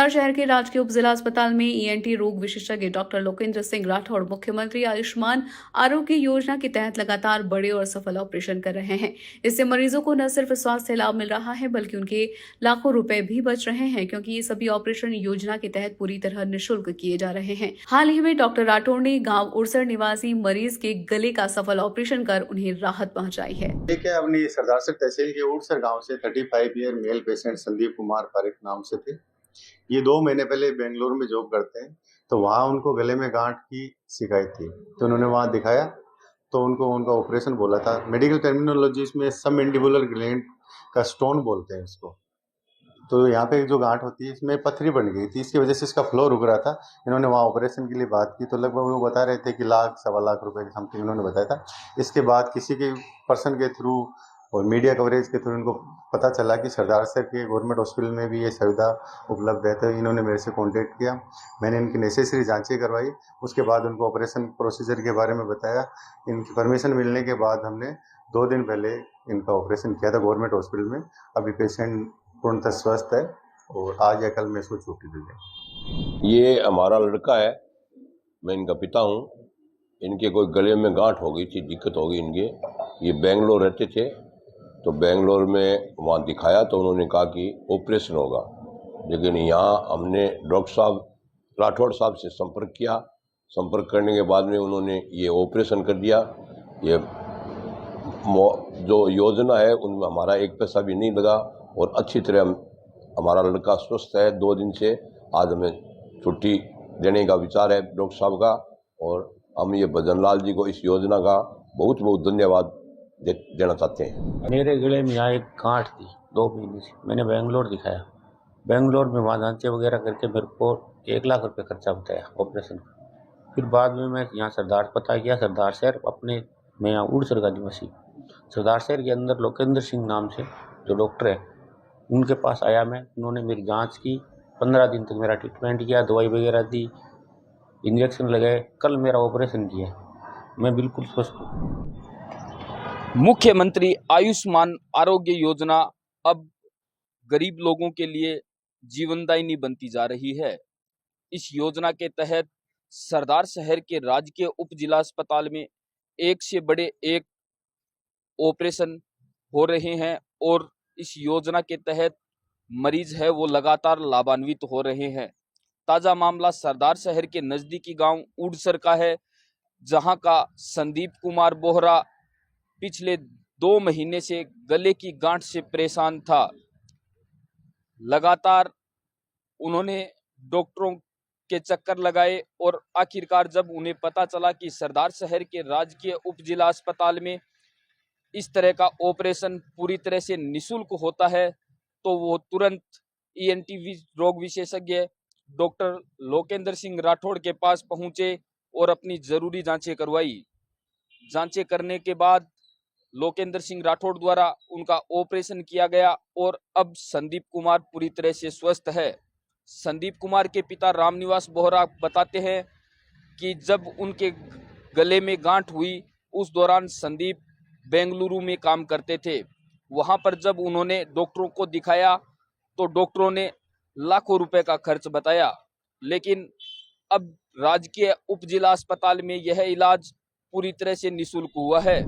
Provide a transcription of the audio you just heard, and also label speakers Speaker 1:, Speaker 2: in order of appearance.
Speaker 1: शहर के राजकीय उप जिला अस्पताल में ईएनटी रोग विशेषज्ञ डॉक्टर लोकेंद्र सिंह राठौड़ मुख्यमंत्री आयुष्मान आरोग्य योजना के तहत लगातार बड़े और सफल ऑपरेशन कर रहे हैं। इससे मरीजों को न सिर्फ स्वास्थ्य लाभ मिल रहा है बल्कि उनके लाखों रुपए भी बच रहे हैं, क्योंकि ये सभी ऑपरेशन योजना के तहत पूरी तरह निःशुल्क किए जा रहे हैं। हाल ही में डॉक्टर राठौड़ ने गाँव उड़सर निवासी मरीज के गले का सफल ऑपरेशन कर उन्हें राहत पहुँचाई है।
Speaker 2: अपनी सरदार सिंह तहसील के उड़सर गाँव से 35 year male patient Sandeep Kumar Pareek नाम से थे। ये 2 महीने पहले बेंगलुरु में जॉब करते हैं, तो वहाँ उनको गले में गांठ की शिकायत थी, तो उन्होंने वहाँ दिखाया, तो उनको उनका ऑपरेशन बोला था। मेडिकल टर्मिनोलॉजी में सबमैंडिबुलर ग्लैंड का स्टोन बोलते हैं इसको। तो यहाँ पे जो गांठ होती है इसमें पथरी बन गई थी, इसकी वजह से इसका फ्लो रुक रहा था। इन्होंने वहाँ ऑपरेशन के लिए बात की, तो लगभग वो बता रहे थे कि लाख सवा लाख रुपए के समथिंग इन्होंने बताया था। इसके बाद किसी के पर्सन के थ्रू और मीडिया कवरेज के थ्रू इनको पता चला कि सरदार सर के गवर्नमेंट हॉस्पिटल में भी ये सुविधा उपलब्ध है, तो इन्होंने मेरे से कांटेक्ट किया। मैंने इनकी नेसेसरी जांचें करवाई, उसके बाद उनको ऑपरेशन प्रोसीजर के बारे में बताया। इनकी परमिशन मिलने के बाद हमने 2 दिन पहले इनका ऑपरेशन किया था गवर्नमेंट हॉस्पिटल में। अभी पेशेंट पूर्णतः स्वस्थ है और आज या कल में इसको छुट्टी दी जाए।
Speaker 3: ये हमारा लड़का है, मैं इनका पिता हूँ। इनके कोई गले में गांठ हो गई थी, दिक्कत हो गई इनके। ये बेंगलोर रहते थे, तो बेंगलोर में वहाँ दिखाया तो उन्होंने कहा कि ऑपरेशन होगा, लेकिन यहाँ हमने डॉक्टर साहब राठौड़ साहब से संपर्क किया। संपर्क करने के बाद में उन्होंने ये ऑपरेशन कर दिया। ये जो योजना है उनमें हमारा एक पैसा भी नहीं लगा और अच्छी तरह हमारा लड़का स्वस्थ है। 2 दिन से आज हमें छुट्टी देने का विचार है डॉक्टर साहब का, और हम ये भजनलाल जी को इस योजना का बहुत बहुत धन्यवाद देना चाहते हैं।
Speaker 4: मेरे गले में यहाँ एक गांठ थी 2 महीने से, मैंने बेंगलोर दिखाया। बेंगलोर में वहाँ जांचें वगैरह करके मेरे को 1 लाख रुपए खर्चा बताया ऑपरेशन का। फिर बाद में मैं यहाँ सरदार पता किया, सरदार शहर अपने, मैं यहाँ उड़सर का निवासी। सरदार शहर के अंदर लोकेंद्र सिंह नाम से जो डॉक्टर है, उनके पास आया मैं। उन्होंने मेरी जाँच की, 15 दिन तक मेरा ट्रीटमेंट किया, दवाई वगैरह दी, इंजेक्शन लगाए। कल मेरा ऑपरेशन किया, मैं बिल्कुल स्वस्थ हूँ।
Speaker 5: मुख्यमंत्री आयुष्मान आरोग्य योजना अब गरीब लोगों के लिए जीवनदायिनी बनती जा रही है। इस योजना के तहत सरदार शहर के राजकीय उप जिला अस्पताल में एक से बड़े एक ऑपरेशन हो रहे हैं और इस योजना के तहत मरीज है वो लगातार लाभान्वित हो रहे हैं। ताजा मामला सरदार शहर के नजदीकी गांव उड़सर का है, जहां का संदीप कुमार बोहरा पिछले 2 महीने से गले की गांठ से परेशान था। लगातार उन्होंने डॉक्टरों के चक्कर लगाए और आखिरकार जब उन्हें पता चला कि सरदार शहर के राजकीय उप जिला अस्पताल में इस तरह का ऑपरेशन पूरी तरह से निःशुल्क होता है, तो वो तुरंत ईएनटी रोग विशेषज्ञ डॉक्टर लोकेंद्र सिंह राठौड़ के पास पहुंचे और अपनी जरूरी जांचें करवाई। जांचें करने के बाद लोकेंद्र सिंह राठौड़ द्वारा उनका ऑपरेशन किया गया और अब संदीप कुमार पूरी तरह से स्वस्थ है। संदीप कुमार के पिता रामनिवास बोहरा बताते हैं कि जब उनके गले में गांठ हुई उस दौरान संदीप बेंगलुरु में काम करते थे। वहां पर जब उन्होंने डॉक्टरों को दिखाया तो डॉक्टरों ने लाखों रुपए का खर्च बताया, लेकिन अब राजकीय उप जिला अस्पताल में यह इलाज पूरी तरह से निःशुल्क हुआ है।